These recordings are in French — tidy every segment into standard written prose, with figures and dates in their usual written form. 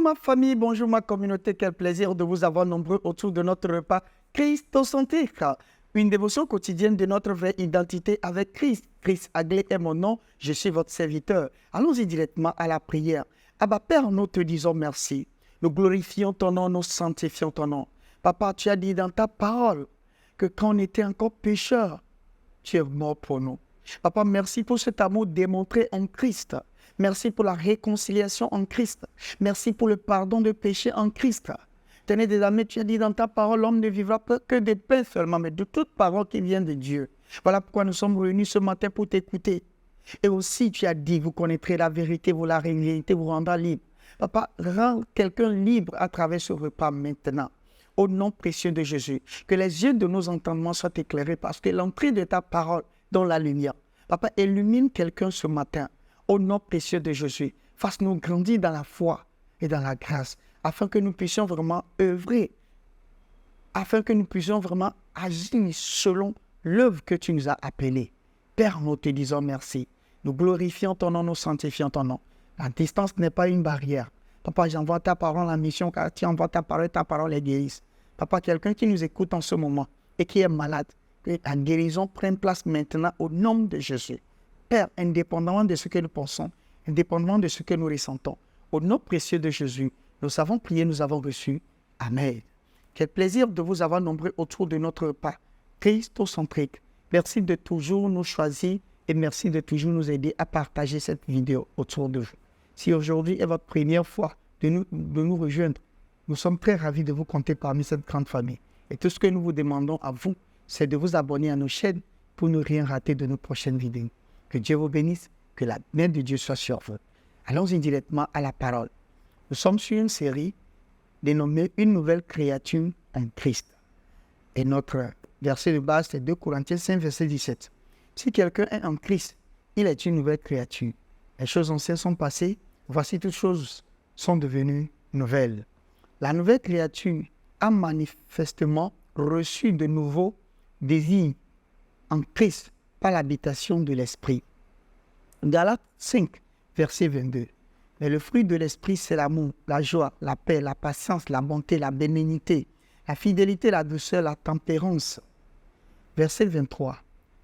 ma famille, bonjour ma communauté, quel plaisir de vous avoir nombreux autour de notre repas christocentrique. Une dévotion quotidienne de notre vraie identité avec Christ. Christ Aglé est mon nom, je suis votre serviteur. Allons-y directement à la prière. Abba Père, nous te disons merci. Nous glorifions ton nom, nous sanctifions ton nom. Papa, tu as dit dans ta parole que quand on était encore pécheurs, tu es mort pour nous. Papa, merci pour cet amour démontré en Christ. Merci pour la réconciliation en Christ. Merci pour le pardon de péché en Christ. Tenez des amis, tu as dit dans ta parole, l'homme ne vivra pas que de pain seulement, mais de toute parole qui vient de Dieu. Voilà pourquoi nous sommes réunis ce matin pour t'écouter. Et aussi, tu as dit, vous connaîtrez la vérité, vous la vérité vous rendra libre. Papa, rends quelqu'un libre à travers ce repas maintenant. Au nom précieux de Jésus, que les yeux de nos entendements soient éclairés parce que l'entrée de ta parole dans la lumière. Papa, illumine quelqu'un ce matin. Au nom précieux de Jésus, fasse-nous grandir dans la foi et dans la grâce, afin que nous puissions vraiment œuvrer, afin que nous puissions vraiment agir selon l'œuvre que tu nous as appelée. Père, nous te disons merci. Nous glorifions ton nom, nous sanctifions ton nom. La distance n'est pas une barrière. Papa, j'envoie ta parole en mission, car tu envoies ta parole est guérisse. Papa, quelqu'un qui nous écoute en ce moment et qui est malade, que la guérison prenne place maintenant au nom de Jésus. Père, indépendamment de ce que nous pensons, indépendamment de ce que nous ressentons, au nom précieux de Jésus, nous avons prié, nous avons reçu. Amen. Quel plaisir de vous avoir nombreux autour de notre repas christocentrique. Merci de toujours nous choisir et merci de toujours nous aider à partager cette vidéo autour de vous. Si aujourd'hui est votre première fois de nous rejoindre, nous sommes très ravis de vous compter parmi cette grande famille. Et tout ce que nous vous demandons à vous, c'est de vous abonner à nos chaînes pour ne rien rater de nos prochaines vidéos. Que Dieu vous bénisse, que la main de Dieu soit sur vous. Allons-y directement à la parole. Nous sommes sur une série dénommée « Une nouvelle créature en Christ ». Et notre verset de base, c'est 2 Corinthiens 5, verset 17. Si quelqu'un est en Christ, il est une nouvelle créature. Les choses anciennes sont passées, voici toutes choses sont devenues nouvelles. La nouvelle créature a manifestement reçu de nouveaux désirs en Christ par l'habitation de l'Esprit. Galates 5, verset 22. Mais le fruit de l'Esprit, c'est l'amour, la joie, la paix, la patience, la bonté, la bénignité, la fidélité, la douceur, la tempérance. Verset 23.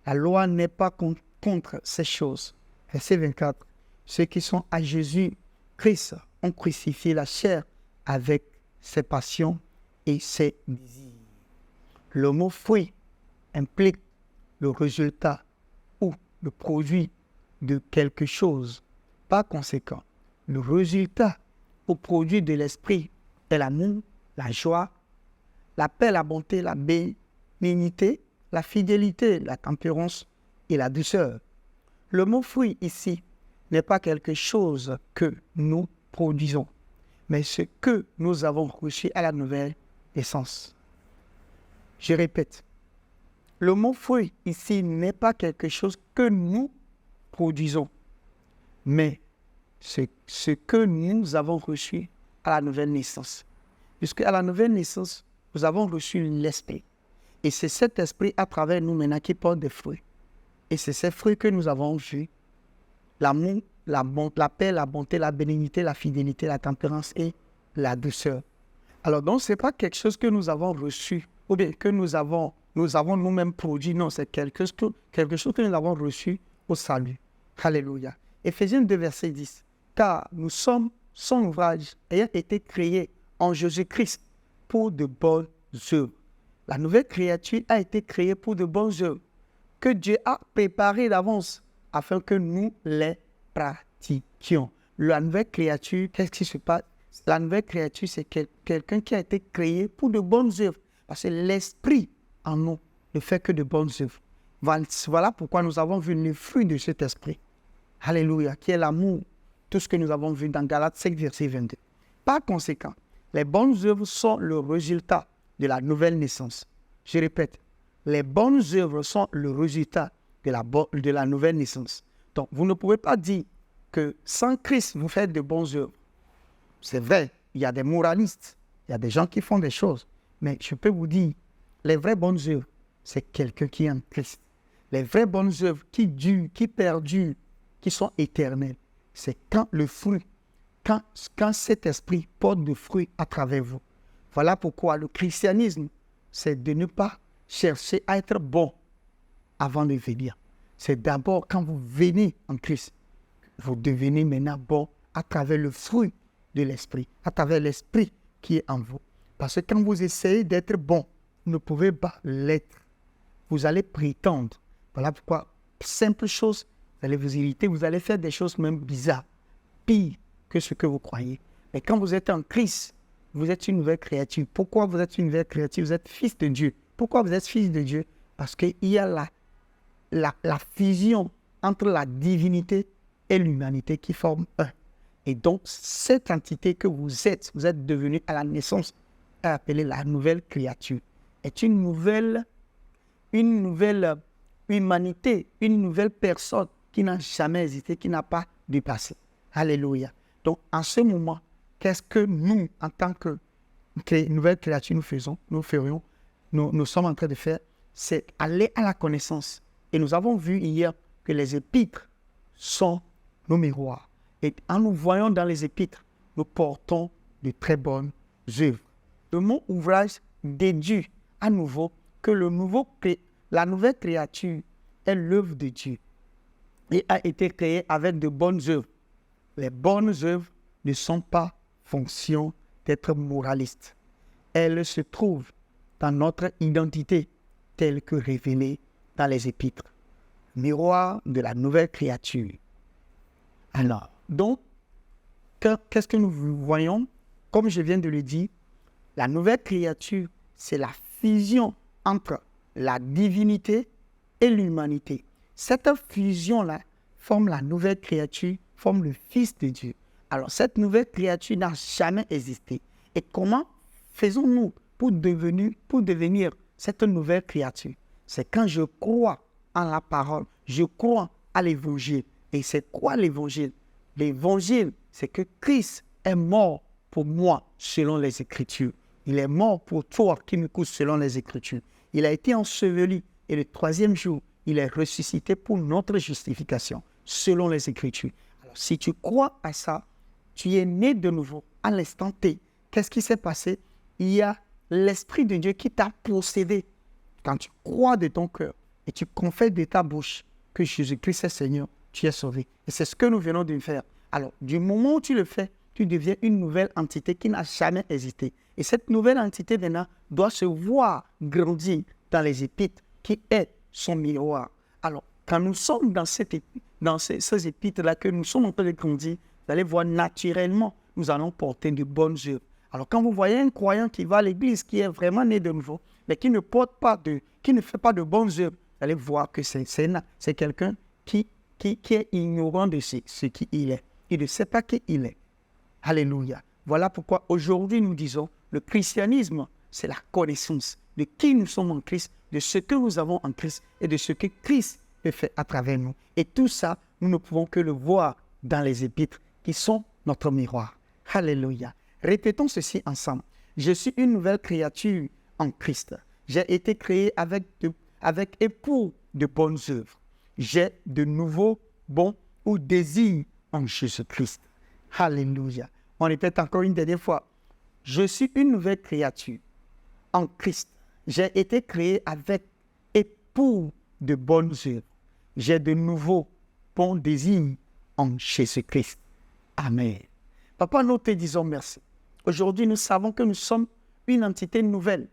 La loi n'est pas contre ces choses. Verset 24. Ceux qui sont à Jésus-Christ ont crucifié la chair avec ses passions et ses désirs. Le mot fruit implique le résultat ou le produit de quelque chose. Par conséquent, le résultat ou produit de l'esprit est l'amour, la joie, la paix, la bonté, la bénignité, la fidélité, la tempérance et la douceur. Le mot fruit ici n'est pas quelque chose que nous produisons, mais ce que nous avons reçu à la nouvelle naissance. Je répète, le mot fruit ici n'est pas quelque chose que nous produisons, mais ce que nous avons reçu à la nouvelle naissance. Puisque à la nouvelle naissance, nous avons reçu l'Esprit. Et c'est cet Esprit à travers nous maintenant qui porte des fruits. Et c'est ces fruits que nous avons vus. L'amour, la paix, la bonté, la bénignité, la fidélité, la tempérance et la douceur. Alors donc, ce n'est pas quelque chose que nous avons reçu ou bien que nous avons nous-mêmes produit. Non, c'est quelque chose que nous avons reçu au salut. Alléluia. Éphésiens 2, verset 10. Car nous sommes son ouvrage ayant été créé en Jésus-Christ pour de bonnes œuvres. La nouvelle créature a été créée pour de bonnes œuvres que Dieu a préparées d'avance afin que nous les pratiquions. La nouvelle créature, qu'est-ce qui se passe? La nouvelle créature, c'est quelqu'un qui a été créé pour de bonnes œuvres. Parce que l'esprit en nous ne fait que de bonnes œuvres. Voilà pourquoi nous avons vu le fruit de cet esprit. Alléluia, qui est l'amour. Tout ce que nous avons vu dans Galates 5, verset 22. Par conséquent, les bonnes œuvres sont le résultat de la nouvelle naissance. Je répète, les bonnes œuvres sont le résultat de la nouvelle naissance. Donc, vous ne pouvez pas dire que sans Christ, vous faites de bonnes œuvres. C'est vrai, il y a des moralistes, il y a des gens qui font des choses. Mais je peux vous dire, les vraies bonnes œuvres, c'est quelqu'un qui est en Christ. Les vraies bonnes œuvres qui durent, qui perdurent, qui sont éternelles, c'est quand le fruit quand cet esprit porte de fruits à travers vous. Voilà pourquoi le christianisme, c'est de ne pas chercher à être bon avant de venir. C'est d'abord quand vous venez en Christ, vous devenez maintenant bon à travers le fruit de l'esprit, à travers l'esprit qui est en vous. Parce que quand vous essayez d'être bon, vous ne pouvez pas l'être. Vous allez prétendre. Voilà pourquoi, simple chose, vous allez vous irriter, vous allez faire des choses même bizarres, pire que ce que vous croyez. Mais quand vous êtes en Christ, vous êtes une nouvelle créature. Pourquoi vous êtes une nouvelle créature? Vous êtes fils de Dieu. Pourquoi vous êtes fils de Dieu? Parce qu'il y a la fusion entre la divinité et l'humanité qui forment un. Et donc, cette entité que vous êtes devenu à la naissance, est appelée la nouvelle créature, est une nouvelle humanité, une nouvelle personne qui n'a jamais existé, qui n'a pas dépassé. Alléluia. Donc, en ce moment, qu'est-ce que nous, en tant que nouvelle créature, nous sommes en train de faire, c'est aller à la connaissance. Et nous avons vu hier que les épîtres sont nos miroirs. Et en nous voyant dans les épîtres, nous portons de très bonnes œuvres. Le mot ouvrage déduit à nouveau que la nouvelle créature est l'œuvre de Dieu et a été créée avec de bonnes œuvres. Les bonnes œuvres ne sont pas fonction d'être moralistes. Elles se trouvent dans notre identité telle que révélée dans les épîtres. Miroir de la nouvelle créature. Alors, donc, qu'est-ce que nous voyons? Comme je viens de le dire, la nouvelle créature, c'est la fusion entre la divinité et l'humanité. Cette fusion-là forme la nouvelle créature, forme le Fils de Dieu. Alors, cette nouvelle créature n'a jamais existé. Et comment faisons-nous pour devenir cette nouvelle créature? C'est quand je crois en la parole, je crois à l'évangile. Et c'est quoi l'évangile? L'évangile, c'est que Christ est mort pour moi selon les Écritures. Il est mort pour toi qui m'écoutes selon les Écritures. Il a été enseveli et le troisième jour, il est ressuscité pour notre justification selon les Écritures. Alors, si tu crois à ça, tu es né de nouveau à l'instant T. Qu'est-ce qui s'est passé? Il y a l'Esprit de Dieu qui t'a possédé. Quand tu crois de ton cœur et tu confesses de ta bouche que Jésus-Christ est Seigneur, tu es sauvé. Et c'est ce que nous venons de faire. Alors, du moment où tu le fais, tu deviens une nouvelle entité qui n'a jamais existé. Et cette nouvelle entité, maintenant, doit se voir grandir dans les épîtres qui est son miroir. Alors, quand nous sommes dans ces épîtres-là, que nous sommes en train de grandir, vous allez voir naturellement, nous allons porter de bonnes œuvres. Alors, quand vous voyez un croyant qui va à l'église, qui est vraiment né de nouveau, mais qui ne fait pas de bonnes œuvres, vous allez voir que c'est quelqu'un qui est ignorant de ce qu'il est. Il ne sait pas qui il est. Alléluia. Voilà pourquoi aujourd'hui nous disons, le christianisme, c'est la connaissance de qui nous sommes en Christ, de ce que nous avons en Christ et de ce que Christ peut faire à travers nous. Et tout ça, nous ne pouvons que le voir dans les épîtres qui sont notre miroir. Alléluia. Répétons ceci ensemble. Je suis une nouvelle créature en Christ. J'ai été créé avec et pour de bonnes œuvres. J'ai de nouveaux bons ou désirs en Jésus-Christ. Alléluia. On répète encore une dernière fois. Je suis une nouvelle créature en Christ. J'ai été créé avec et pour de bonnes œuvres. J'ai de nouveaux bons désirs en Jésus-Christ. Amen. Papa, nous te disons merci. Aujourd'hui, nous savons que nous sommes une entité nouvelle,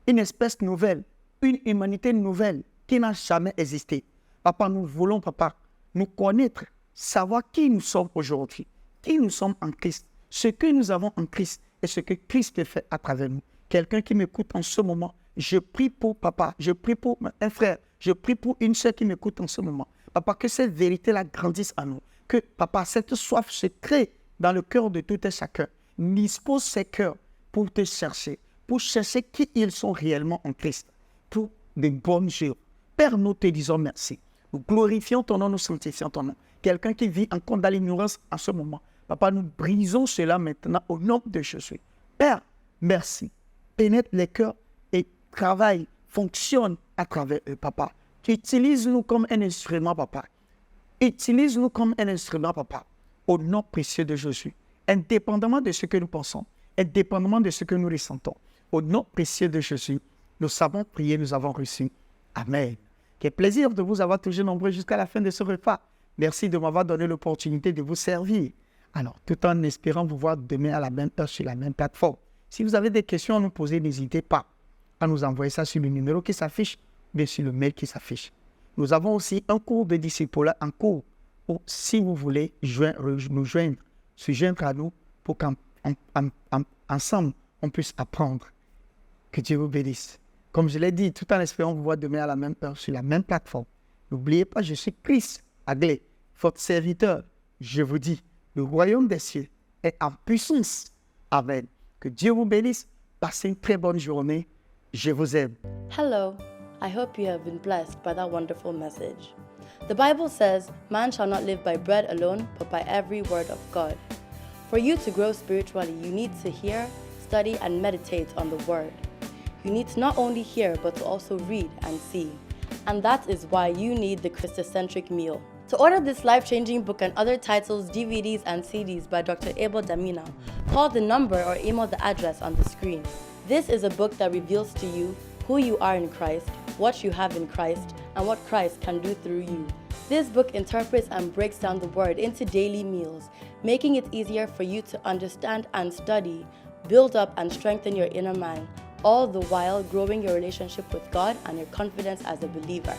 une espèce nouvelle, une humanité nouvelle qui n'a jamais existé. Papa, nous voulons, papa, nous connaître, savoir qui nous sommes aujourd'hui, qui nous sommes en Christ, ce que nous avons en Christ et ce que Christ fait à travers nous. Quelqu'un qui m'écoute en ce moment, je prie pour papa, je prie pour un frère, je prie pour une sœur qui m'écoute en ce moment. Papa, que cette vérité-là grandisse en nous. Que, papa, cette soif se crée dans le cœur de tout et chacun. Dispose ses cœurs pour te chercher, pour chercher qui ils sont réellement en Christ, pour de bonnes œuvres. Père, nous te disons merci. Nous glorifions ton nom, nous sanctifions ton nom. Quelqu'un qui vit encore dans l'ignorance en ce moment. Papa, nous brisons cela maintenant au nom de Jésus. Père, merci. Pénètre les cœurs et travaille, fonctionne à travers eux, papa. Tu utilises-nous comme un instrument, papa. Utilise-nous comme un instrument, papa. au nom précieux de Jésus. Indépendamment de ce que nous pensons, indépendamment de ce que nous ressentons, au nom précieux de Jésus, nous savons prier, nous avons reçu. Amen. Quel plaisir de vous avoir toujours nombreux jusqu'à la fin de ce repas. Merci de m'avoir donné l'opportunité de vous servir. Alors, tout en espérant vous voir demain à la même heure sur la même plateforme. Si vous avez des questions à nous poser, n'hésitez pas à nous envoyer ça sur le numéro qui s'affiche, bien sur le mail qui s'affiche. Nous avons aussi un cours de disciple en cours où, si vous voulez nous joindre, se joindre à nous pour qu'ensemble, on puisse apprendre. Que Dieu vous bénisse. Comme je l'ai dit, tout en espérant vous voir demain à la même heure sur la même plateforme. N'oubliez pas, je suis Chris Aglé, votre serviteur. Je vous dis, le royaume des cieux est en puissance. Amen. Que Dieu vous bénisse. Passez une très bonne journée. Je vous aime. Hello, I hope you have been blessed by that wonderful message. The Bible says, man shall not live by bread alone, but by every word of God. For you to grow spiritually, you need to hear, study, and meditate on the Word. You need to not only hear, but to also read and see. And that is why you need the Christocentric meal. To order this life-changing book and other titles, DVDs, and CDs by Dr. Abel Damina, call the number or email the address on the screen. This is a book that reveals to you who you are in Christ, what you have in Christ, and what Christ can do through you. This book interprets and breaks down the Word into daily meals, making it easier for you to understand and study, build up and strengthen your inner man, all the while growing your relationship with God and your confidence as a believer.